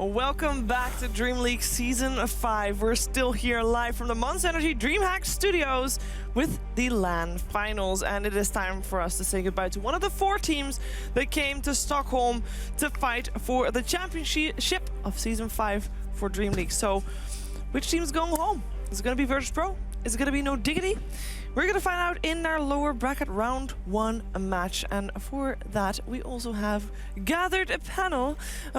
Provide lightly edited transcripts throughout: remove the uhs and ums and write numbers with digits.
Welcome back to DreamLeague Season 5. We're still here live from the Monster Energy DreamHack studios with the LAN finals. And it is time for us to say goodbye to one of the 4 teams that came to Stockholm to fight for the championship of Season 5 for DreamLeague. So, which team is going home? Is it going to be Virtus Pro? Is it going to be No Diggity? We're going to find out in our lower bracket round 1 match. And for that, we also have gathered a panel.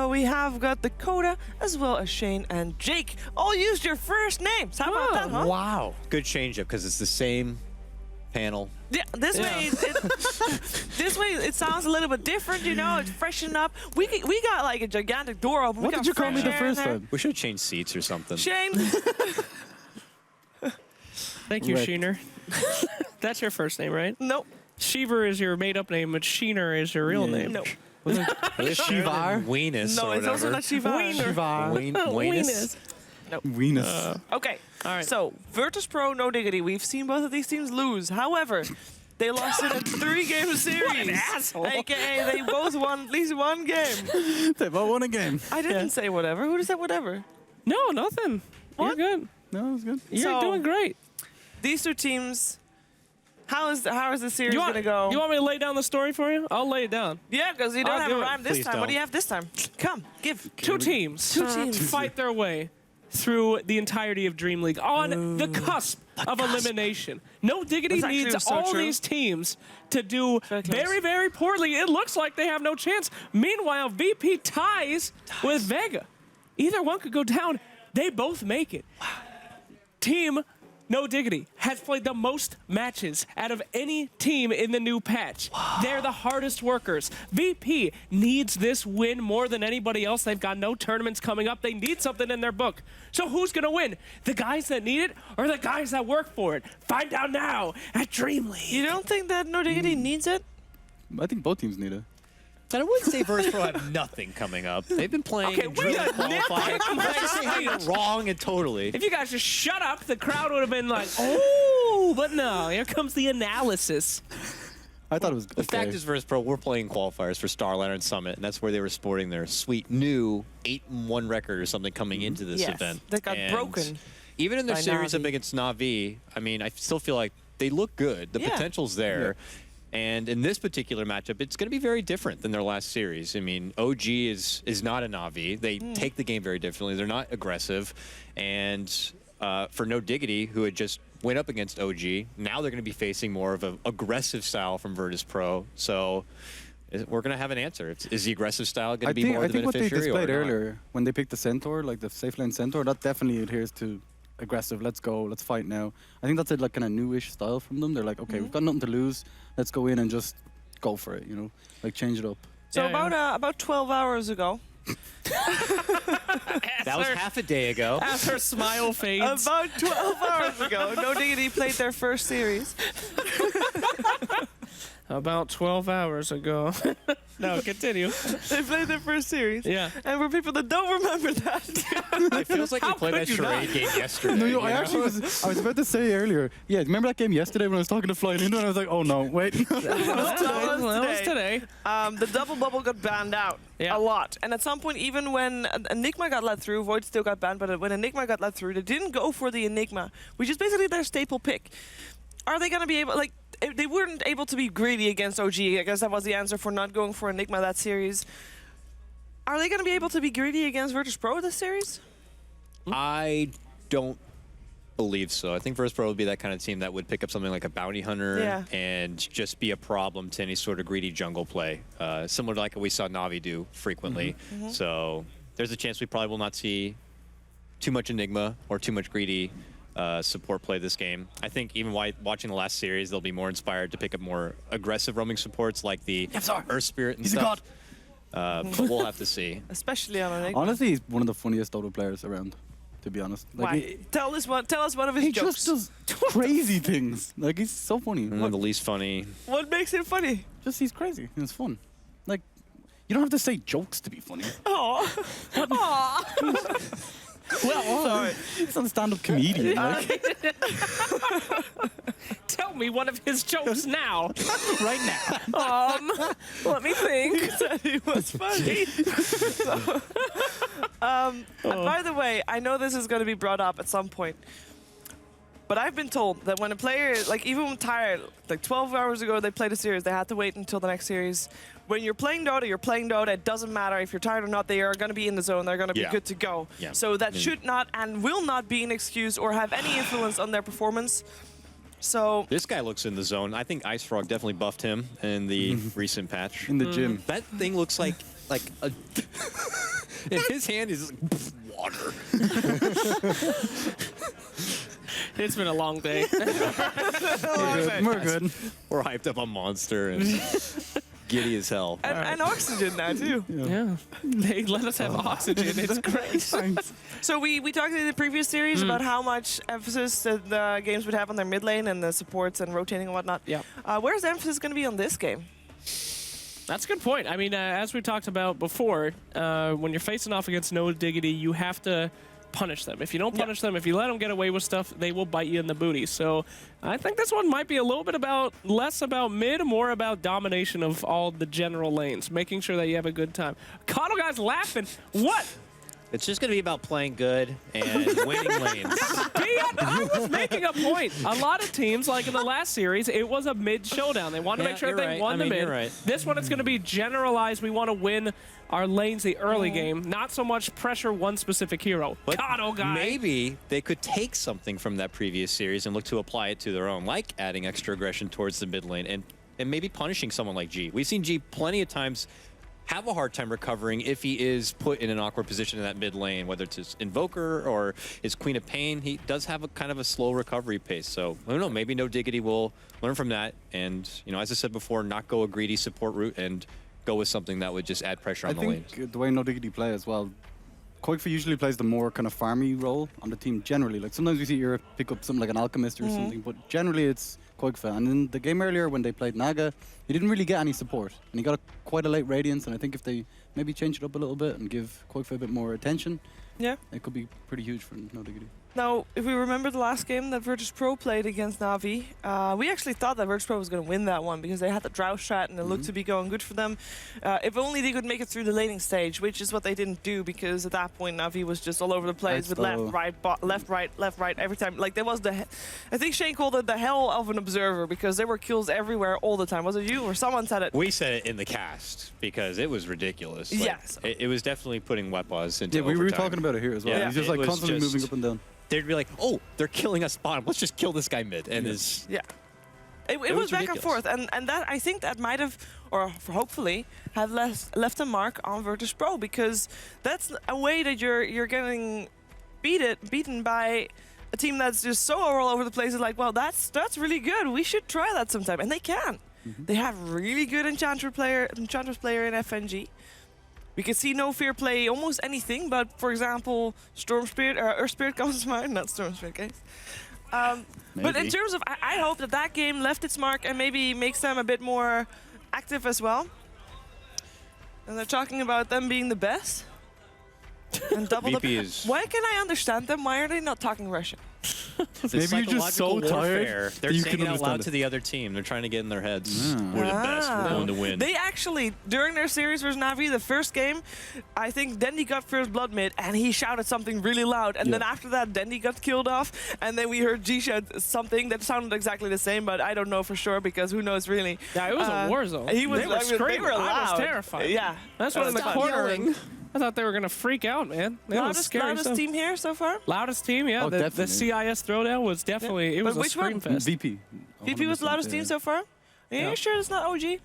We have got Dakota, as well as Shane and Jake. All used your first names. How about that, huh? Wow. Good change up because it's the same panel. Yeah, this way it sounds a little bit different, you know, it's freshened up. We got like a gigantic door open. What did you call me the first time? We should have changed seats or something. Shane. Thank you, Sheener. That's your first name, right? Nope. Sheaver is your made-up name, but Sheener is your real name. Nope. Shivar? Weenus. No, it's also not Shivar. Weenus. Nope. Weenus. Okay. All right. So, Virtus Pro, No Diggity. We've seen both of these teams lose. However, they lost in a 3-game series. What an asshole. AKA, they both won at least 1 game. They both won a game. I didn't say whatever. Who said whatever? No, nothing. What? You're good. No, it was good. You're doing great. These 2 teams, how is the series going to go? You want me to lay down the story for you? I'll lay it down. Yeah, because you don't have a rhyme this Please time. What don't. do you have this time? Come, give. Two teams fight their way through the entirety of DreamLeague on the cusp of elimination. No Diggity That's actually needs so all true. these teams to do Very close. very, very poorly. It looks like they have no chance. Meanwhile, VP ties with Vega. Either one could go down. They both make it. Team No Diggity has played the most matches out of any team in the new patch. They're the hardest workers. VP needs this win more than anybody else. They've got no tournaments coming up. They need something in their book. So who's going to win? The guys that need it or the guys that work for it? Find out now at DreamLeague. You don't think that No Diggity needs it? I think both teams need it. And I wouldn't say Virtus Pro have nothing coming up. They've been playing Okay, really wait a minute. qualified. I just say how you're wrong and totally. If you guys just shut up, the crowd would have been like, oh, but no, here comes the analysis. I thought it was The fact is, Virtus Pro, we're playing qualifiers for Starliner and Summit, and that's where they were sporting their sweet new 8-1 record or something coming into this Yes, event. that got And broken even in their by series up Na'Vi. against Na'Vi, I mean, I still feel like they look good. The Yeah. potential's there. And in this particular matchup, it's going to be very different than their last series. I mean, OG is not a Na'Vi. They take the game very differently. They're not aggressive. And for No Diggity, who had just went up against OG, now they're going to be facing more of an aggressive style from Virtus Pro. So we're going to have an answer. Is the aggressive style going to be more I the think what they beneficiary displayed or not? earlier, when they picked the Centaur, like the safe lane Centaur, that definitely adheres to aggressive. Let's go. Let's fight now. I think that's a like kind of newish style from them. They're like, okay, we've got nothing to lose. Let's go in and just go for it. You know, like change it up. So Yeah, about 12 hours ago, That was half a day ago. As her smile fades. about 12 hours ago, No Diggity played their first series. About 12 hours ago. No, continue. They played their first series. Yeah. And for people that don't remember that, It feels like we played that could you charade not? game yesterday. No, you I know? actually was. I was about to say earlier. Yeah, remember that game yesterday when I was talking to Flying Into, and I was like, oh no, wait. That was today. the double bubble got banned out Yeah. a lot. And at some point, even when Enigma got let through, Void still got banned, but when Enigma got let through, they didn't go for the Enigma, which is basically their staple pick. Are they going to be able, like, if they weren't able to be greedy against OG, I guess that was the answer for not going for Enigma that series. Are they going to be able to be greedy against Virtus Pro this series? I don't believe so. I think Virtus Pro would be that kind of team that would pick up something like a bounty hunter and just be a problem to any sort of greedy jungle play, similar to like what we saw Na'Vi do frequently. So there's a chance we probably will not see too much Enigma or too much greedy support play this game. I think even watching the last series, they'll be more inspired to pick up more aggressive roaming supports like the Earth Spirit and stuff. But we'll have to see. Especially on Enigma. Honestly, he's one of the funniest Dota players around. To be honest, like Why? Tell us one of his he jokes. just does crazy things. Like he's so funny. One of the least funny. What makes it funny? Just he's crazy. And it's fun. Like you don't have to say jokes to be funny. Oh. Well, sorry. He's a stand-up comedian. Like. Tell me one of his jokes now. right now. Let me think. He said he was funny. And by the way, I know this is going to be brought up at some point, but I've been told that when a player, like even when tired, like 12 hours ago they played a series, they had to wait until the next series. When you're playing Dota, you're playing Dota. It doesn't matter if you're tired or not. They are going to be in the zone. They're going to be good to go. Yeah. So that should not and will not be an excuse or have any influence on their performance. So this guy looks in the zone. I think Ice Frog definitely buffed him in the recent patch. In the gym. That thing looks like a. In his hand is water. It's been a long day. We're good. We're hyped up on Monster and giddy as hell. and oxygen now too. Yeah. They let us have oxygen. It's great. So we talked in the previous series about how much emphasis the games would have on their mid lane and the supports and rotating and whatnot. Yeah. Where's the emphasis going to be on this game? That's a good point. I mean, as we talked about before, when you're facing off against No Diggity, you have to punish them. If you don't punish them, if you let them get away with stuff, they will bite you in the booty. So I think this one might be a little bit less about mid, more about domination of all the general lanes, making sure that you have a good time. Coddle guy's laughing. What? It's just going to be about playing good and winning lanes. I was making a point. A lot of teams, like in the last series, it was a mid showdown. They wanted to make sure they won the mid. Right. This one, it's going to be generalized. We want to win our lanes the early game, not so much pressure one specific hero. But Coddle guy. maybe they could take something from that previous series and look to apply it to their own, like adding extra aggression towards the mid lane and maybe punishing someone like G. We've seen G plenty of times have a hard time recovering if he is put in an awkward position in that mid lane, whether it's his Invoker or his Queen of Pain. He does have a kind of a slow recovery pace. So, I don't know, maybe No Diggity will learn from that and, you know, as I said before, not go a greedy support route and go with something that would just add pressure on the lanes. I think the way No Diggity play as well, Koikfa usually plays the more kind of farmy role on the team generally. Like sometimes we see Europe pick up something like an Alchemist or something, but generally it's Koikfa. And in the game earlier when they played Naga, he didn't really get any support. And he got quite a late Radiance, and I think if they maybe change it up a little bit and give Koikfa a bit more attention, it could be pretty huge for No Diggity. Now, if we remember the last game that Virtus Pro played against Na'Vi, we actually thought that Virtus Pro was going to win that one because they had the drought strat and it looked to be going good for them. If only they could make it through the laning stage, which is what they didn't do because at that point Na'Vi was just all over the place with left, right, every time. Like there was I think Shane called it the hell of an observer because there were kills everywhere all the time. Was it you or someone said it? We said it in the cast because it was ridiculous. Like, yes. It was definitely putting Weapons into we were overtime. talking about it here as well. Yeah, He's just like constantly moving up and down. They'd be like, oh, they're killing us bottom. Let's just kill this guy mid. And it's... Yeah. It was back and forth. And that I think that might have, or hopefully, have left a mark on Virtus Pro because that's a way that you're getting beaten by a team that's just so all over the place. It's like, well, that's really good. We should try that sometime. And they can. They have really good Enchantress player in FNG. We can see No Fear play almost anything, but for example, Storm Spirit or Earth Spirit comes to mind, not Storm Spirit, guys. But in terms of, I hope that game left its mark and maybe makes them a bit more active as well. And they're talking about them being the best. And double Why can I understand them? Why are they not talking Russian? Maybe you're just so tired. They're you saying can it out loud it. to the other team. They're trying to get in their heads. We're the best. We're going to win. They actually, during their series versus Na'Vi, the first game, I think Dendy got first blood mid, and he shouted something really loud. And then after that, Dendy got killed off, and then we heard G shout something that sounded exactly the same, but I don't know for sure because who knows really. Yeah, it was a war zone. They were screaming. They were loud. I was terrified. Yeah, that's what in the corner. I thought they were going to freak out, man. Loudest team here so far? Loudest team, yeah. The CIS throwdown was definitely, it was a scream fest. VP. VP was the loudest team so far? Are you sure it's not OG?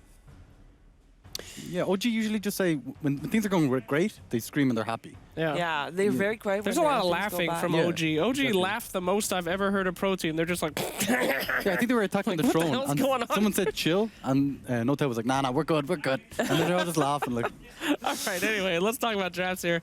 Yeah, OG usually just say, when things are going great, they scream and they're happy. Yeah, they're very quiet. There's a lot of laughing from OG. OG laughed the most I've ever heard of Pro Team. They're just like... Yeah, I think they were attacking the throne. What the hell's going on? Someone said chill, and Nota was like, nah, we're good. And then they're all just laughing like... All right, anyway, let's talk about drafts here.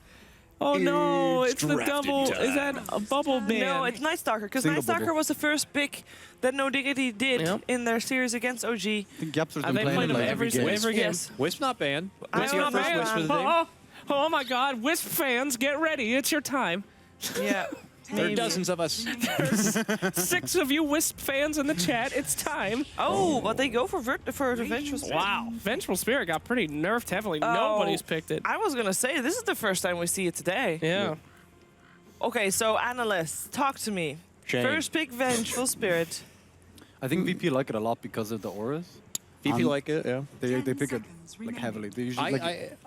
Oh no, it's the double. Time. Is that a bubble ban? No, it's Night Stalker, because Night Stalker was the first pick that No Diggity did in their series against OG. I think Gapster's been they playing him like every game. Yes. Wisp not banned. Wisp not banned. Oh my God, Wisp fans, get ready. It's your time. Yeah. There are Maybe. dozens of us. There's 6 of you Wisp fans in the chat. It's time. Oh, but they go for the Vengeful Spirit. Wow. Vengeful Spirit got pretty nerfed heavily. Oh, Nobody's picked it. I was going to say, this is the first time we see it today. Yeah. Okay, so analysts, talk to me. Shane. First pick Vengeful Spirit. I think VP like it a lot because of the auras. VP like it, yeah. They pick it like heavily. They usually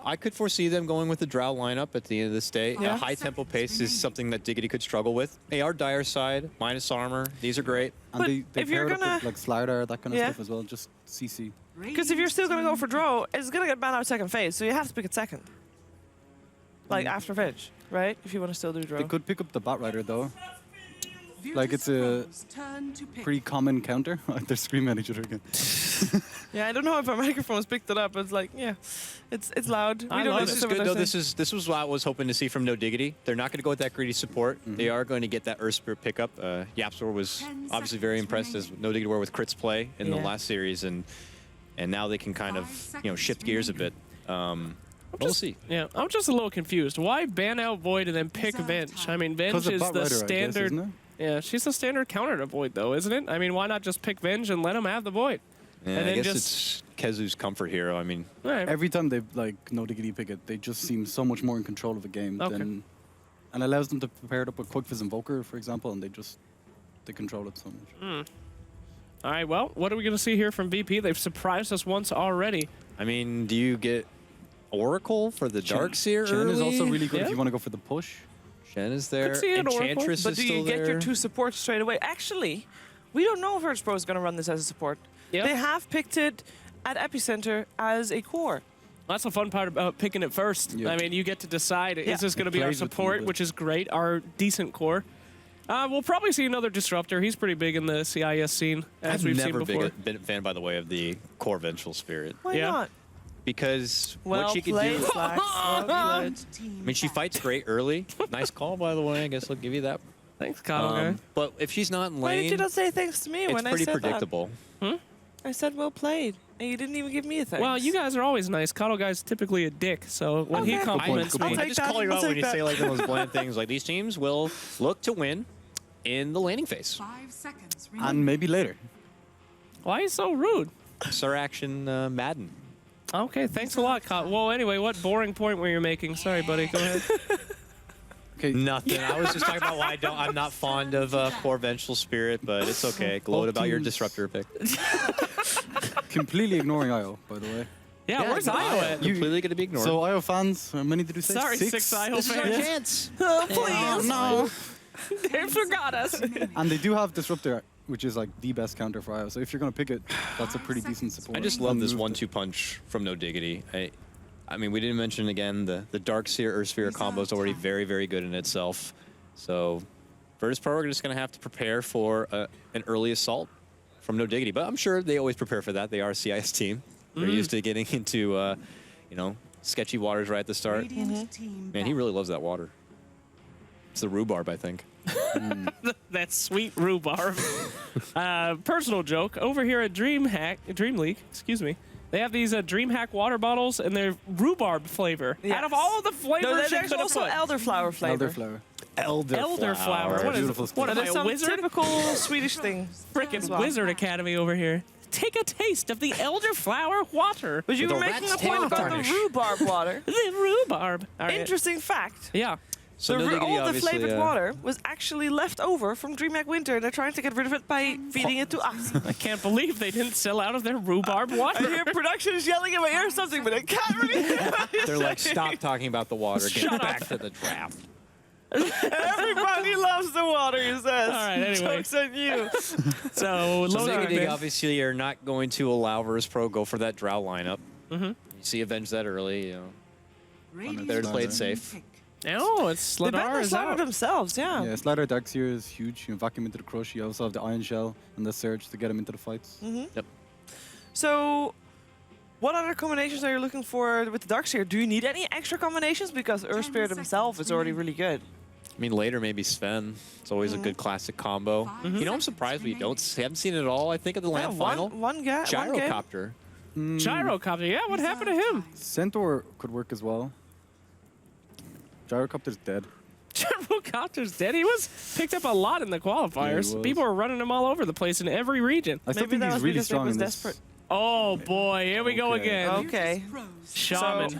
I could foresee them going with the Drow lineup at the end of this day. Yeah. A high tempo pace is something that Diggity could struggle with. They are dire side, minus armor. These are great. and But they if you're pair it up gonna- with like Slider, that kind of Yeah. stuff as well. Just CC. Because if you're still going to go for draw, it's going to get banned out second phase, so you have to pick it second. Like after Veg, right? If you want to still do draw. They could pick up the Bat Rider though. Like it's a pretty common counter. They're screaming at each other again. Yeah, I don't know if our microphones picked it up. It's like, yeah, it's loud. I love This is good though. This was what I was hoping to see from No Diggity. They're not going to go with that greedy support. They are going to get that Earth Spirit pickup. Yapsor was obviously very impressed as No Diggity were with Crits play in the Yeah. last series, and now they can kind of shift gears a bit. We'll see. Yeah, I'm just a little confused. Why ban out Void and then pick Venge? I mean, Venge Because of is Bat the Rider, I guess, standard. isn't it? Yeah, she's the standard counter to Void, though, isn't it? I mean, why not just pick Venge and let him have the Void? Yeah, And I then guess just- it's Kezu's comfort hero. I mean, All right. Every time they like No Diggity pick it, they just seem so much more in control of the game Okay. than, and allows them to pair it up with Quick Fizz Invoker, for example, and they control it so much. All right, well, what are we going to see here from VP? They've surprised us once already. I mean, do you get Oracle for the Darkseer Chen early? is also really good Yeah. if you want to go for the push. Shen is there. see an Oracle, Enchantress But is do still you get there. your 2 supports straight away? Actually, we don't know if Virtus Pro is going to run this as a support. Yep. They have picked it at Epicenter as a core. That's the fun part about picking it first. Yeah. I mean, you get to decide, Yeah. is this going to be our plays with them a support, bit. which is great, our decent core? We'll probably see another Disruptor. He's pretty big in the CIS scene, as I've we've seen never before. been a fan, by the way, of the core Vengeful Spirit. Why Yeah. not? Because Well what she could played, do... Slacks. Well played. I mean, she fights great early. Nice call, by the way. I guess I'll give you that. Thanks, Kyle. But if she's not in Why did lane, you not say thanks to me it's when I pretty said predictable. that? I said well played, and you didn't even give me a thanks. Well, you guys are always nice. Cuddle Guy's typically a dick, so when he Okay. compliments Good me, point. I'll I take just that. call you I'll out when take you that. say like those bland things. Like these teams will look to win in the laning phase. 5 seconds. And maybe later. why are you so rude? Sir Action Madden. Okay, thanks a lot, Kyle. Well, anyway, what boring point were you making? Sorry, buddy. Go ahead. Okay. Nothing. I was just talking about why I'm not fond of core Vengeful Spirit, but it's okay. Gloat about your teams- Disruptor pick. Completely ignoring IO, by the way. Yeah, where's Io at? Completely going to be ignored. So IO fans, how many did you say? Sorry, 6 Io this is our fans. chance. please. No. They forgot us. And they do have Disruptor, which is like the best counter for IO. So if you're going to pick it, that's a pretty decent support. I just love this Move 1-2 punch from No Diggity. I mean, we didn't mention again the Darkseer Earthsphere combo is already very, very good in itself. So Virtus Pro are just going to have to prepare for an early assault from No Diggity. But I'm sure they always prepare for that. They are a CIS team. They're used to getting into, sketchy waters right at the start. Man, he really loves that water. It's the rhubarb, I think. That sweet rhubarb. Personal joke. Over here at DreamLeague, excuse me, they have these DreamHack water bottles, and they're rhubarb flavor. Yes. Out of all the flavors No, there's you actually could have also put. elderflower flavor. Elderflower. Elderflower. What is Beautiful what am I, There's a some wizard? typical Swedish thing. Frickin' as well. Wizard Academy over here. Take a taste of the elderflower water. But you With were a making rat's a tail point about the garnish. rhubarb water. The rhubarb. All right. Interesting fact. Yeah. So the No Diggity all the obviously, flavored water was actually left over from DreamHack Winter, and they're trying to get rid of it by feeding it to us. I can't believe they didn't sell out of their rhubarb I water. hear production is yelling in my ear something, but I can't really. They're like, stop talking about the water. Get Shut back up. to the draft. Everybody loves the water, he says. All right, anyway. Joke's on you. So, So loading Diggity bin. obviously are not going to allow Virtus Pro go for that Drow lineup. You see Avenge that early, better to play it safe. Oh, it's They banned Sladar the is Slider out. themselves, yeah. Yeah, Slider Darkseer is huge. You vacuum into the crush. You also have the Iron Shell and the Surge to get him into the fights. Yep. So, what other combinations are you looking for with the Darkseer? Do you need any extra combinations? Because Earth Spirit himself is already really good. I mean, later maybe Sven. It's always a good classic combo. You know, I'm surprised we haven't seen it all. I think at the land final. One game. Gyrocopter. Gyrocopter. Yeah, what happened to him? Centaur could work as well. Gyrocopter's dead. Turbo Copter's dead. He was picked up a lot in the qualifiers. was. People were running him all over the place in every region. I still Maybe think that he's was really because they strong was in this. desperate. Oh boy, here we go Okay. again. Okay. Shaman. So-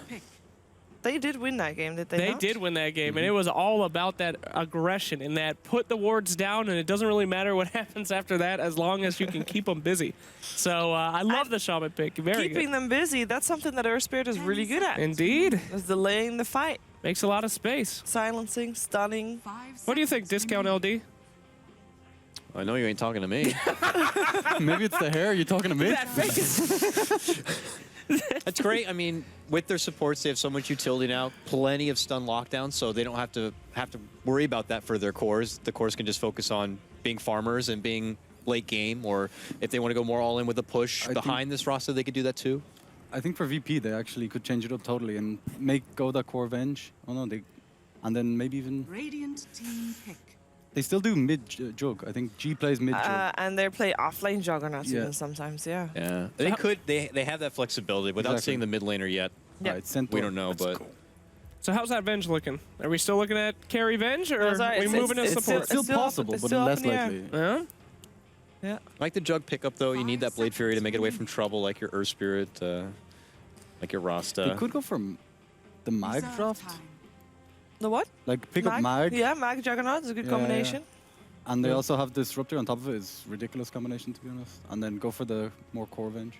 They did win that game, did they? They not? did win that game, and it was all about that aggression and that put the wards down, and it doesn't really matter what happens after that as long as you can keep them busy. So I love the Shaman pick. Very Keeping good. them busy, that's something that Earth Spirit is really good at. Indeed. Is delaying the fight, Makes a lot of space. silencing, stunning. What do you think, Discount LD? I know you ain't talking to me. Maybe it's the hair. You're talking to me? That fake That's great. I mean, with their supports, they have so much utility now. Plenty of stun lockdowns, so they don't have to worry about that for their cores. The cores can just focus on being farmers and being late game, or if they want to go more all in with a push I behind this roster, they could do that too. I think for VP, they actually could change it up totally and make Goda core Venge. Oh no, and then maybe even Radiant team pick. they still do mid jug. I think G plays mid jug. And they play offlane juggernauts Yeah. even sometimes, yeah. Yeah, they could. They have that flexibility without Exactly. seeing the mid laner yet. Yeah. Right, Centaur. We don't know, but So how's that Venge looking? Are we still looking at carry Venge, or No, sorry, are we it's- moving to it's support? It's still still up- possible, it's but still up less in the air. likely. Yeah? Yeah. like the jug pickup though, you need that Blade Fury to make it away from trouble, like your Earth Spirit, like your Rasta. They could go for the Mag Reserve draft. time. The what? Like pick up Mag, Yeah, Mag Juggernaut is a good Yeah, combination. and they also have Disruptor on top of it. It's a ridiculous combination, to be honest. And then go for the more core Venge.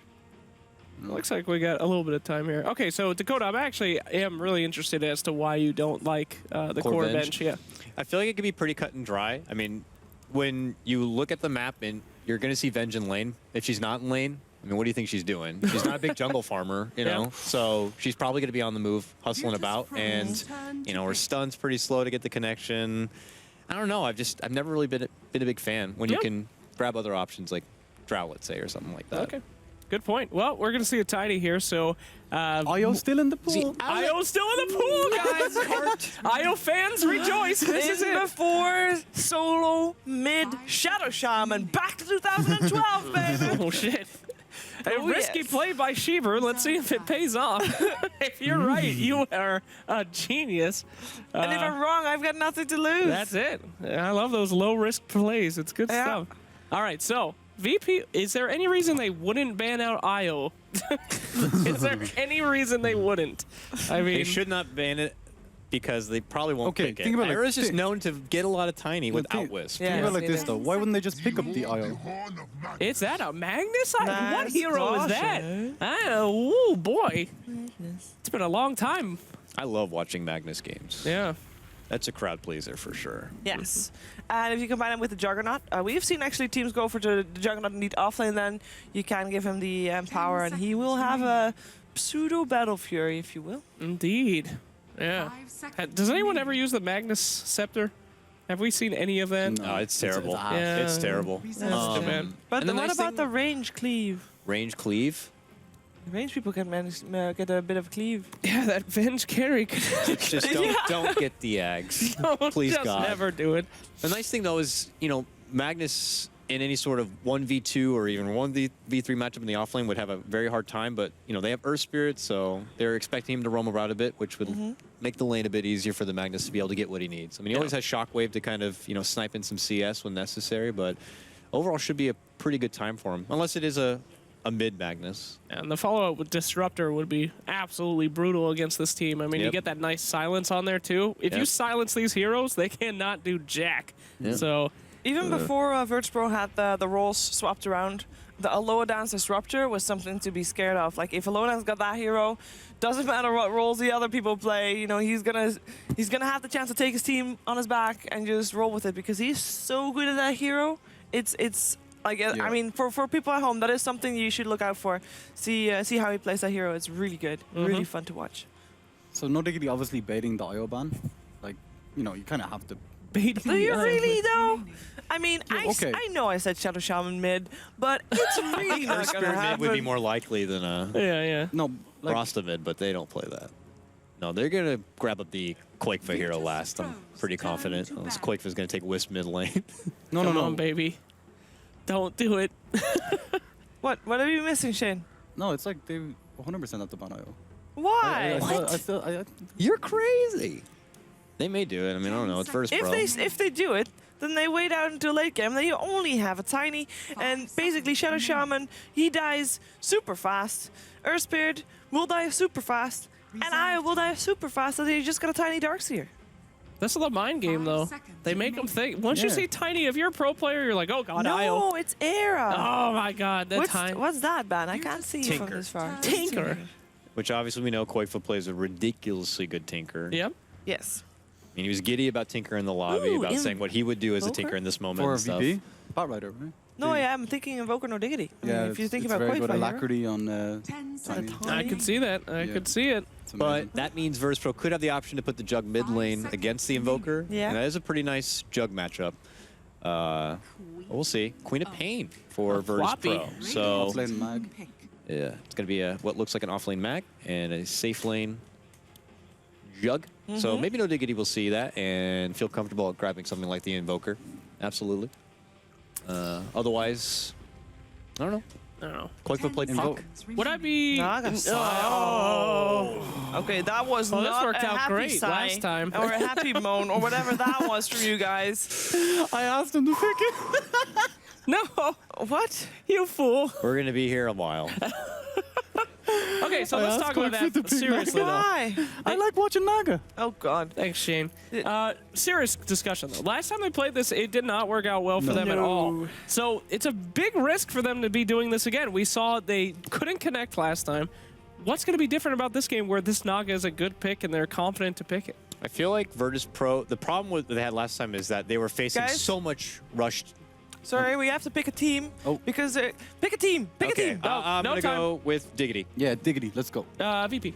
Looks like we got a little bit of time here. Okay, so Dakota, I actually am really interested as to why you don't like the Core core Venge? bench. Yeah. I feel like it could be pretty cut and dry. I mean, when you look at the map and you're going to see Venge in lane, if she's not in lane, I mean, what do you think she's doing? She's not a big jungle farmer, you know? Yeah. So she's probably going to be on the move, hustling about. And, you know, her stun's pretty slow to get the connection. I don't know. I've never really been a big fan when you Yeah. can grab other options like Drow, let's say, or something like that. Okay. Good point. Well, we're going to see a tidy here, so... Io still in the pool. Io's still in the pool, guys! Io fans, rejoice! This is In it! before solo mid Shadow Shaman back to 2012, baby. Oh, shit. A Oh, risky yes. play by Sheever. Let's see if it pays off. If you're right, you are a genius. And if I'm wrong, I've got nothing to lose. That's it. I love those low-risk plays. It's good Yeah. stuff. All right, so VP, is there any reason they wouldn't ban out IO? Is there any reason they wouldn't? I mean, They should not ban it because they probably won't Okay, pick it. think about it. Era's just Think- known to get a lot of tiny without think- Wisp. Yeah. Think about it like see this that. though. Why wouldn't they just pick up the Io? is that a Magnus? What Nice hero is that? caution. Oh, boy. It's been a long time. I love watching Magnus games. Yeah. That's a crowd pleaser for sure. Yes. And if you combine him with the Juggernaut, we've seen actually teams go for the Juggernaut and need offlane, then you can give him the power and he will have a pseudo Battle Fury, if you will. Indeed. Yeah. 5 seconds Does anyone ever remaining. use the Magnus Scepter? Have we seen any of that? No. Oh, it's terrible. Yeah. It's terrible. Reserve That's too time. bad. But And the what nice about thing- the range cleave? Range cleave. The range people can manage, get a bit of cleave. Yeah, that Venge carry could Just don't get the Ags. Please, just God. never do it. The nice thing though is, you know, Magnus in any sort of 1v2 or even 1v3 matchup in the offlane would have a very hard time, but you know, they have Earth Spirit, so they're expecting him to roam around a bit, which would make the lane a bit easier for the Magnus to be able to get what he needs. I mean, he always has Shockwave to kind of, you know, snipe in some CS when necessary, but overall should be a pretty good time for him, unless it is a mid Magnus. And the follow-up with Disruptor would be absolutely brutal against this team. I mean, you Yep. get that nice silence on there, too. If you Yep. silence these heroes, they cannot do jack. Yep. So, Even before Virtspro had the roles swapped around, the Aloha Dance Disruptor was something to be scared of. Like if Aloha Dance got that hero, doesn't matter what roles the other people play, you know, he's gonna have the chance to take his team on his back and just roll with it because he's so good at that hero. It's like I mean for people at home, that is something you should look out for. See how he plays that hero. It's really good, really fun to watch. So no Diggity obviously baiting the Io ban. Like, you know, you kind of have to. bait Do you really though? I mean, okay. I know I said Shadow Shaman mid, but it's really not Earth gonna Spirit mid would be happen. more likely than a Yeah. No, like, Rasta mid, but they don't play that. No, they're going to grab up the Quakefa hero last. I'm pretty confident. Unless Quakefa's going to take Wisp mid lane. no, Come no, on, no. baby. Don't do it. What are you missing, Shane? No, it's like they 100% have to ban Io. Why? I still, You're crazy. They may do it. I mean, I don't know. It's Virtus Pro. If they do it, then they wait out until late game. Then you only have a tiny, and basically Shadow Shaman, he dies super fast. Earth Spirit will die super fast, and I will die super fast, and you just got a tiny Darkseer. That's the mind game, though. They make them think. Once you see Tiny, if you're a pro player, you're like, oh, God, No, it's Era. Oh, my God. That Tiny. What's that, Ben? I can't see you from this far. Tinker. Which obviously we know Koifa plays a ridiculously good Tinker. Yep. Yes. I mean, he was giddy about Tinker in the lobby, Ooh, about saying what he would do as a Invoker? Tinker in this moment For and stuff. VP, Bot Rider, right? No, yeah, I'm thinking Invoker no Diggity. I mean, Yeah, if you think it's about very Quake good Fire. alacrity on Tiny. I could see that. I could see it. It's amazing. But that means Virtus Pro could have the option to put the Jug mid lane against the Invoker. Yeah. And that is a pretty nice Jug matchup. We'll see. Queen of Pain for Virtus floppy. Pro. So Offlane mag. yeah, it's going to be what looks like an offlane mag and a safe lane Jug. So maybe no Diggity will see that and feel comfortable at grabbing something like the Invoker. Absolutely. Otherwise, I don't know. I don't know. Koifa played Puck. Would I be... Naga. Oh. Okay, that was Well, this not worked a out happy great sigh last time. or a happy moan or whatever that was from you guys. I asked him to pick it. No. What? You fool. We're going to be here a while. Okay, so I let's asked talk about Koifa to that pick seriously, though. Why? I like watching Naga. Oh, God. Thanks, Shane. Serious discussion, though. Last time they played this, it did not work out well for them at all. So it's a big risk for them to be doing this again. We saw they couldn't connect last time. What's going to be different about this game where this Naga is a good pick and they're confident to pick it? I feel like Virtus Pro, the problem that they had last time is that they were facing Guys? so much rushed. Sorry, we have to pick a team. Oh. Because pick a team. Pick a team. I'm no going to time. go with Diggity. Yeah, Diggity, let's go. VP.